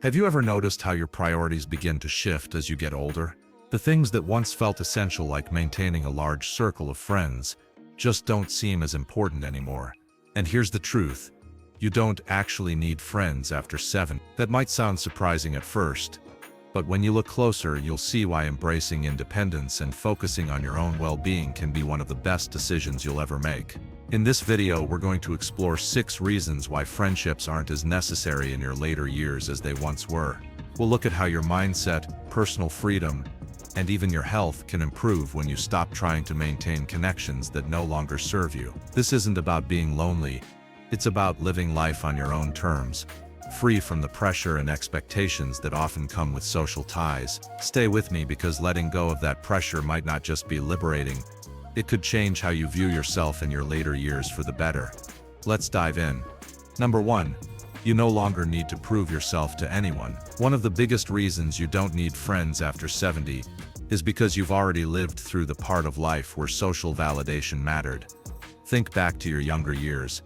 Have you ever noticed how your priorities begin to shift as you get older? The things that once felt essential, like maintaining a large circle of friends, just don't seem as important anymore. And here's the truth. You don't actually need friends after 7. That might sound surprising at first, but when you look closer, you'll see why embracing independence and focusing on your own well-being can be one of the best decisions you'll ever make. In this video, we're going to explore 6 reasons why friendships aren't as necessary in your later years as they once were. We'll look at how your mindset, personal freedom, and even your health can improve when you stop trying to maintain connections that no longer serve you. This isn't about being lonely. It's about living life on your own terms, free from the pressure and expectations that often come with social ties. Stay with me, because letting go of that pressure might not just be liberating, it could change how you view yourself in your later years for the better. Let's dive in. Number 1. You no longer need to prove yourself to anyone. One of the biggest reasons you don't need friends after 70 is because you've already lived through the part of life where social validation mattered. Think back to your younger years.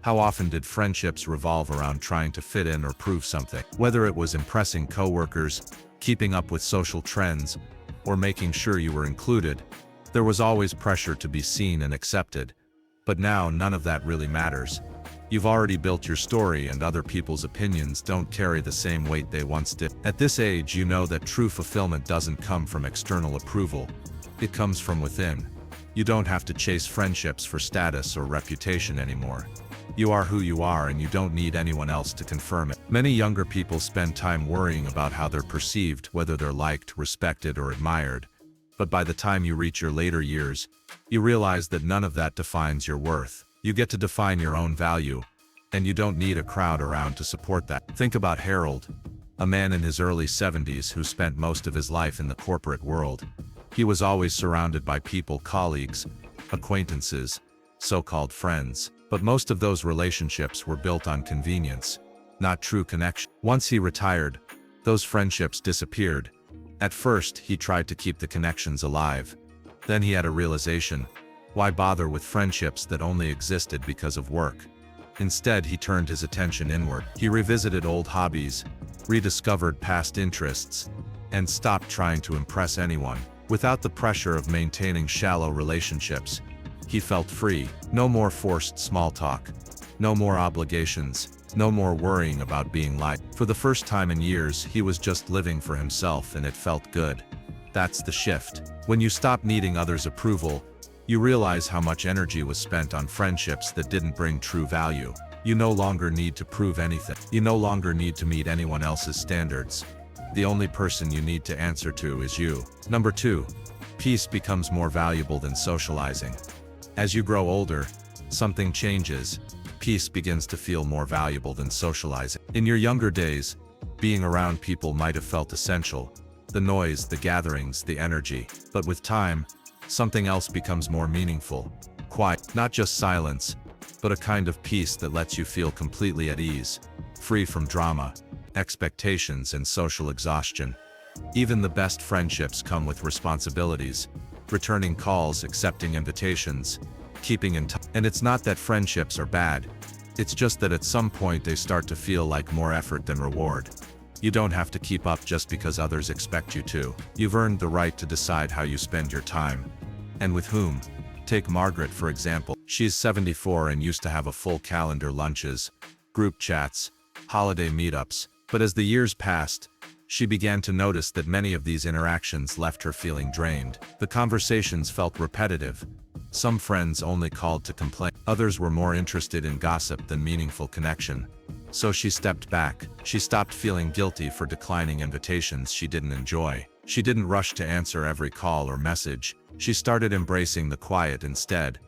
How often did friendships revolve around trying to fit in or prove something? Whether it was impressing coworkers, keeping up with social trends, or making sure you were included, there was always pressure to be seen and accepted. But now none of that really matters. You've already built your story, and other people's opinions don't carry the same weight they once did. At this age, you know that true fulfillment doesn't come from external approval. It comes from within. You don't have to chase friendships for status or reputation anymore. You are who you are, and you don't need anyone else to confirm it. Many younger people spend time worrying about how they're perceived, whether they're liked, respected, or admired. But by the time you reach your later years, you realize that none of that defines your worth. You get to define your own value, and you don't need a crowd around to support that. Think about Harold, a man in his early 70s who spent most of his life in the corporate world. He was always surrounded by people, colleagues, acquaintances, so-called friends. But most of those relationships were built on convenience, not true connection. Once he retired, those friendships disappeared. At first, he tried to keep the connections alive. Then he had a realization: why bother with friendships that only existed because of work? Instead, he turned his attention inward. He revisited old hobbies, rediscovered past interests, and stopped trying to impress anyone. Without the pressure of maintaining shallow relationships, he felt free. No more forced small talk. No more obligations. No more worrying about being liked. For the first time in years, he was just living for himself, and it felt good. That's the shift. When you stop needing others' approval, you realize how much energy was spent on friendships that didn't bring true value. You no longer need to prove anything. You no longer need to meet anyone else's standards. The only person you need to answer to is you. Number 2. Peace becomes more valuable than socializing. As you grow older, something changes. Peace begins to feel more valuable than socializing. In your younger days, being around people might have felt essential. The noise, the gatherings, the energy. But with time, something else becomes more meaningful. Quiet. Not just silence, but a kind of peace that lets you feel completely at ease, free from drama, expectations, and social exhaustion. Even the best friendships come with responsibilities. Returning calls, accepting invitations, keeping in touch. And it's not that friendships are bad. It's just that at some point they start to feel like more effort than reward. You don't have to keep up just because others expect you to. You've earned the right to decide how you spend your time. And with whom. Take Margaret, for example. She's 74 and used to have a full calendar: lunches, group chats, holiday meetups. But as the years passed, she began to notice that many of these interactions left her feeling drained. The conversations felt repetitive. Some friends only called to complain. Others were more interested in gossip than meaningful connection. So she stepped back. She stopped feeling guilty for declining invitations she didn't enjoy. She didn't rush to answer every call or message. She started embracing the quiet instead.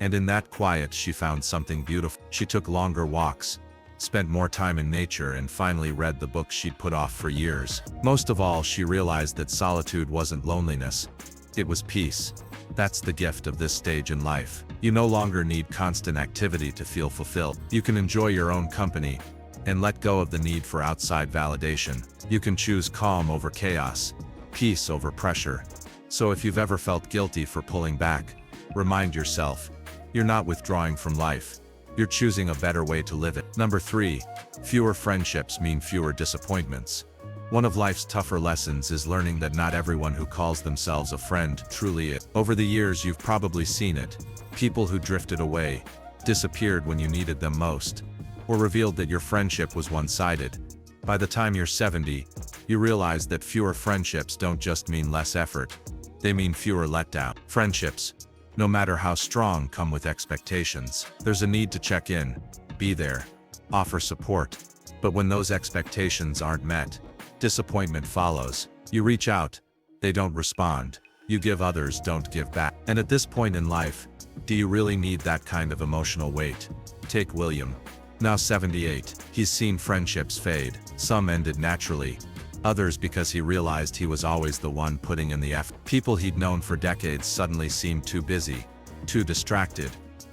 And in that quiet, she found something beautiful. She took longer walks, spent more time in nature, and finally read the books she'd put off for years. Most of all, she realized that solitude wasn't loneliness. It was peace. That's the gift of this stage in life. You no longer need constant activity to feel fulfilled. You can enjoy your own company and let go of the need for outside validation. You can choose calm over chaos, peace over pressure. So if you've ever felt guilty for pulling back, remind yourself, you're not withdrawing from life. You're choosing a better way to live it. Number 3. Fewer friendships mean fewer disappointments. One of life's tougher lessons is learning that not everyone who calls themselves a friend truly is. Over the years, you've probably seen it. People who drifted away, disappeared when you needed them most, or revealed that your friendship was one-sided. By the time you're 70, you realize that fewer friendships don't just mean less effort. They mean fewer letdown. Friendships, no matter how strong, come with expectations. There's a need to check in, be there, offer support. But when those expectations aren't met, disappointment follows. You reach out, they don't respond. You give, others don't give back. And at this point in life, do you really need that kind of emotional weight? Take William, now 78. He's seen friendships fade. Some ended naturally, others because he realized he was always the one putting in the effort. People he'd known for decades suddenly seemed too busy, too distracted,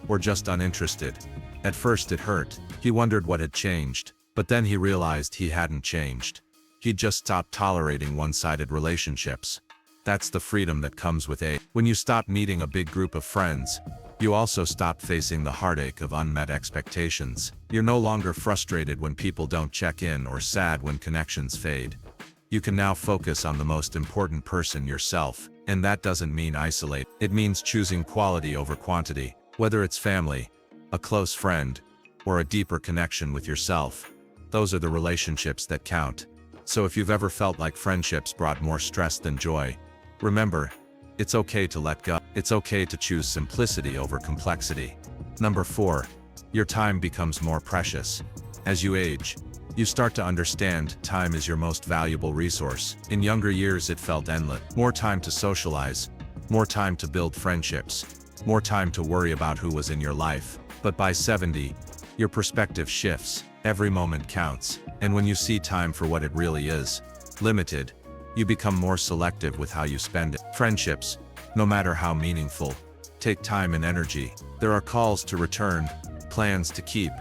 or just uninterested. At first it hurt. He wondered what had changed, but then he realized he hadn't changed. He'd just stopped tolerating one-sided relationships. That's the freedom that comes with age. When you stop needing a big group of friends, you also stop facing the heartache of unmet expectations. You're no longer frustrated when people don't check in or sad when connections fade. You can now focus on the most important person, yourself, and that doesn't mean isolate. It means choosing quality over quantity, whether it's family, a close friend, or a deeper connection with yourself. Those are the relationships that count. So if you've ever felt like friendships brought more stress than joy, remember, it's okay to let go. It's okay to choose simplicity over complexity. Number 4. Your time becomes more precious. As you age, you start to understand time is your most valuable resource. In younger years it felt endless. More time to socialize, more time to build friendships, more time to worry about who was in your life. But by 70, your perspective shifts. Every moment counts, and when you see time for what it really is, limited, you become more selective with how you spend it. Friendships, no matter how meaningful, take time and energy. There are calls to return, plans to keep,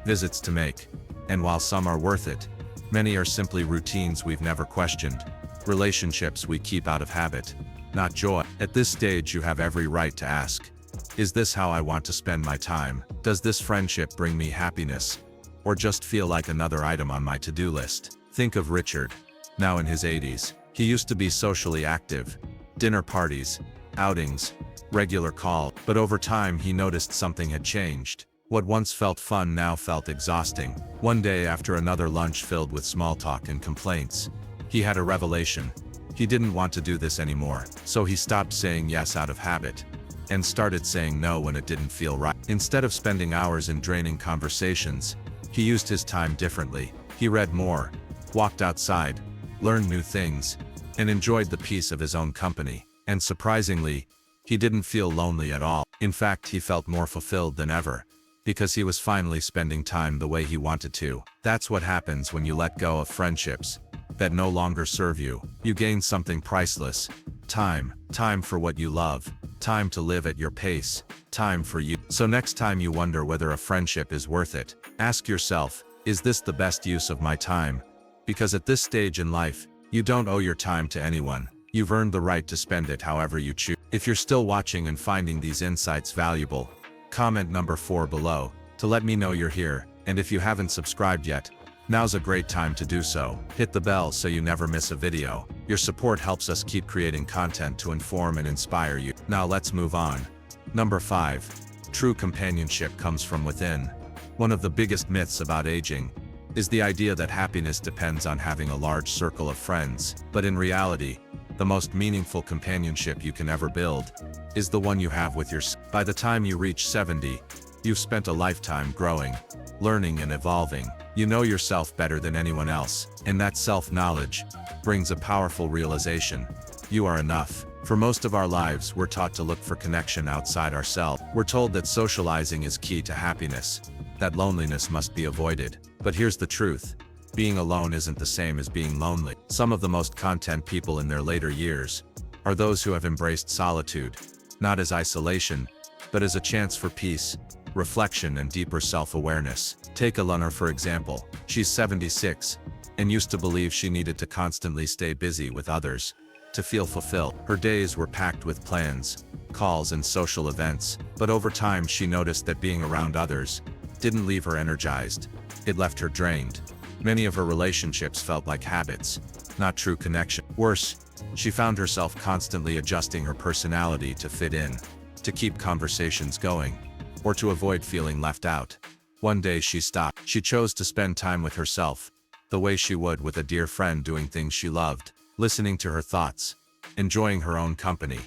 visits to make. And while some are worth it, many are simply routines we've never questioned, relationships we keep out of habit, not joy. At this stage you have every right to ask, is this how I want to spend my time? Does this friendship bring me happiness? Or just feel like another item on my to-do list? Think of Richard, now in his 80s. He used to be socially active, dinner parties, outings, regular call. But over time he noticed something had changed. What once felt fun now felt exhausting. One day, after another lunch filled with small talk and complaints, he had a revelation. He didn't want to do this anymore. So he stopped saying yes out of habit, and started saying no when it didn't feel right. Instead of spending hours in draining conversations, he used his time differently. He read more, walked outside, learned new things, and enjoyed the peace of his own company. And surprisingly, he didn't feel lonely at all. In fact, he felt more fulfilled than ever, because he was finally spending time the way he wanted to. That's what happens when you let go of friendships that no longer serve you. You gain something priceless. Time. Time for what you love. Time to live at your pace. Time for you. So next time you wonder whether a friendship is worth it, ask yourself, is this the best use of my time? Because at this stage in life, you don't owe your time to anyone. You've earned the right to spend it however you choose. If you're still watching and finding these insights valuable, comment number 4 below to let me know you're here. And if you haven't subscribed yet, now's a great time to do so. Hit the bell so you never miss a video. Your support helps us keep creating content to inform and inspire you. Now let's move on. Number 5. True companionship comes from within. One of the biggest myths about aging is the idea that happiness depends on having a large circle of friends. But in reality, the most meaningful companionship you can ever build is the one you have with yourself. By the time you reach 70, you've spent a lifetime growing, learning and evolving. You know yourself better than anyone else, and that self-knowledge brings a powerful realization. You are enough. For most of our lives, we're taught to look for connection outside ourselves. We're told that socializing is key to happiness, that loneliness must be avoided. But here's the truth. Being alone isn't the same as being lonely. Some of the most content people in their later years are those who have embraced solitude, not as isolation, but as a chance for peace, reflection and deeper self-awareness. Take Alana for example. She's 76, and used to believe she needed to constantly stay busy with others to feel fulfilled. Her days were packed with plans, calls and social events, but over time she noticed that being around others didn't leave her energized. It left her drained. Many of her relationships felt like habits, not true connection. Worse, she found herself constantly adjusting her personality to fit in, to keep conversations going, or to avoid feeling left out. One day she stopped. She chose to spend time with herself, the way she would with a dear friend, doing things she loved, listening to her thoughts, enjoying her own company.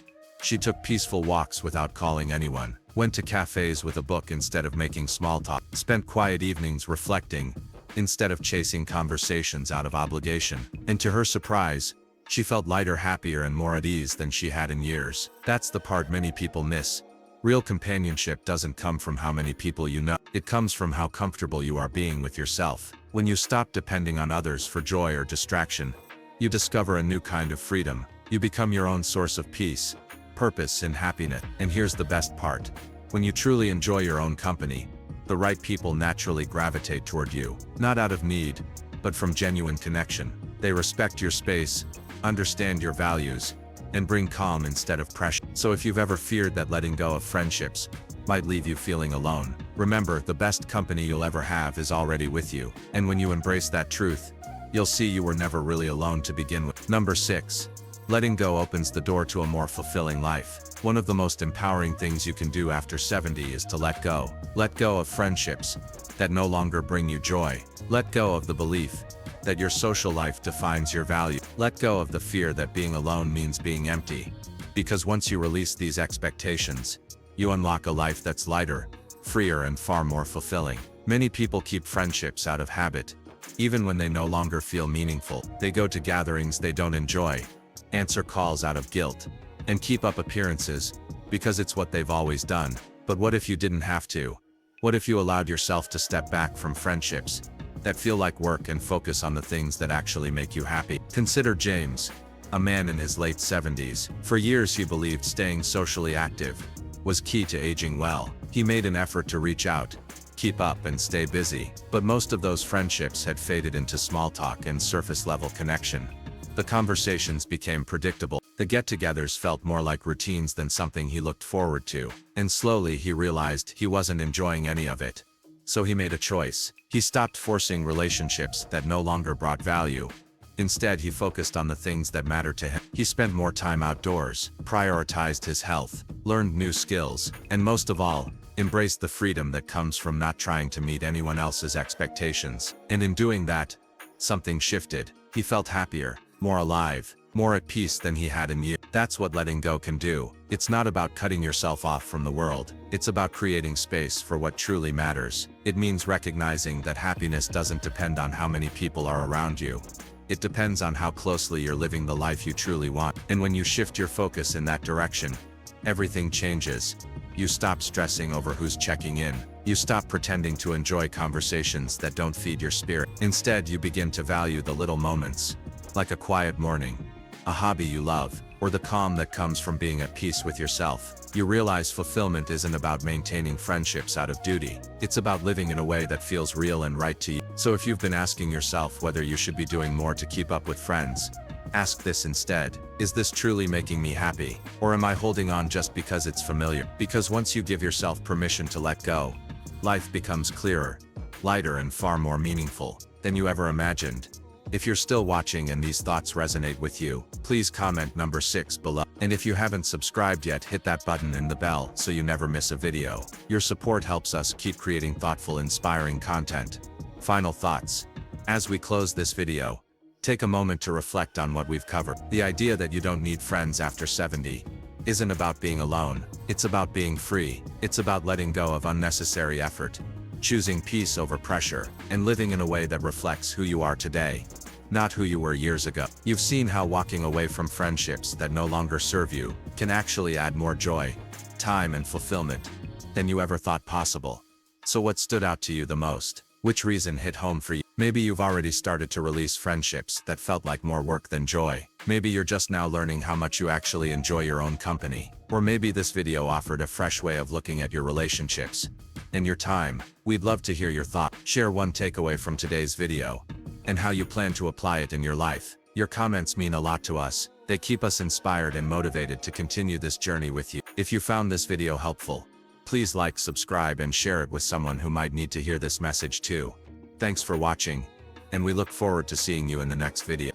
She took peaceful walks without calling anyone, went to cafes with a book instead of making small talk, spent quiet evenings reflecting, instead of chasing conversations out of obligation. And to her surprise, she felt lighter, happier, and more at ease than she had in years. That's the part many people miss. Real companionship doesn't come from how many people you know. It comes from how comfortable you are being with yourself. When you stop depending on others for joy or distraction, you discover a new kind of freedom. You become your own source of peace, purpose, and happiness. And here's the best part. When you truly enjoy your own company, the right people naturally gravitate toward you, not out of need, but from genuine connection. They respect your space, understand your values, and bring calm instead of pressure. So if you've ever feared that letting go of friendships might leave you feeling alone, remember, the best company you'll ever have is already with you. And when you embrace that truth, you'll see you were never really alone to begin with. Number 6. Letting go opens the door to a more fulfilling life. One of the most empowering things you can do after 70 is to let go. Let go of friendships that no longer bring you joy. Let go of the belief that your social life defines your value. Let go of the fear that being alone means being empty. Because once you release these expectations, you unlock a life that's lighter, freer, and far more fulfilling. Many people keep friendships out of habit, even when they no longer feel meaningful. They go to gatherings they don't enjoy, answer calls out of guilt, and keep up appearances because it's what they've always done. But what if you didn't have to? What if you allowed yourself to step back from friendships that feel like work and focus on the things that actually make you happy? Consider James, a man in his late 70s. For years he believed staying socially active was key to aging well. He made an effort to reach out, keep up, and stay busy. But most of those friendships had faded into small talk and surface-level connection. The conversations became predictable. The get-togethers felt more like routines than something he looked forward to. And slowly he realized he wasn't enjoying any of it. So he made a choice. He stopped forcing relationships that no longer brought value. Instead, he focused on the things that mattered to him. He spent more time outdoors, prioritized his health, learned new skills, and most of all, embraced the freedom that comes from not trying to meet anyone else's expectations. And in doing that, something shifted. He felt happier, more alive, more at peace than he had in years. That's what letting go can do. It's not about cutting yourself off from the world. It's about creating space for what truly matters. It means recognizing that happiness doesn't depend on how many people are around you. It depends on how closely you're living the life you truly want. And when you shift your focus in that direction, everything changes. You stop stressing over who's checking in. You stop pretending to enjoy conversations that don't feed your spirit. Instead, you begin to value the little moments, like a quiet morning, a hobby you love, or the calm that comes from being at peace with yourself. You realize fulfillment isn't about maintaining friendships out of duty. It's about living in a way that feels real and right to you. So if you've been asking yourself whether you should be doing more to keep up with friends, ask this instead. Is this truly making me happy? Or am I holding on just because it's familiar? Because once you give yourself permission to let go, life becomes clearer, lighter, and far more meaningful than you ever imagined. If you're still watching and these thoughts resonate with you, please comment number 6 below. And if you haven't subscribed yet, hit that button and the bell so you never miss a video. Your support helps us keep creating thoughtful, inspiring content. Final thoughts. As we close this video, take a moment to reflect on what we've covered. The idea that you don't need friends after 70 isn't about being alone. It's about being free. It's about letting go of unnecessary effort, choosing peace over pressure, and living in a way that reflects who you are today, not who you were years ago. You've seen how walking away from friendships that no longer serve you can actually add more joy, time, and fulfillment than you ever thought possible. So what stood out to you the most? Which reason hit home for you? Maybe you've already started to release friendships that felt like more work than joy. Maybe you're just now learning how much you actually enjoy your own company. Or maybe this video offered a fresh way of looking at your relationships and your time. We'd love to hear your thoughts. Share one takeaway from today's video and how you plan to apply it in your life. Your comments mean a lot to us. They keep us inspired and motivated to continue this journey with you. If you found this video helpful, please Please like, subscribe, and share it with someone who might need to hear this message too. Thanks for watching, and we look forward to seeing you in the next video.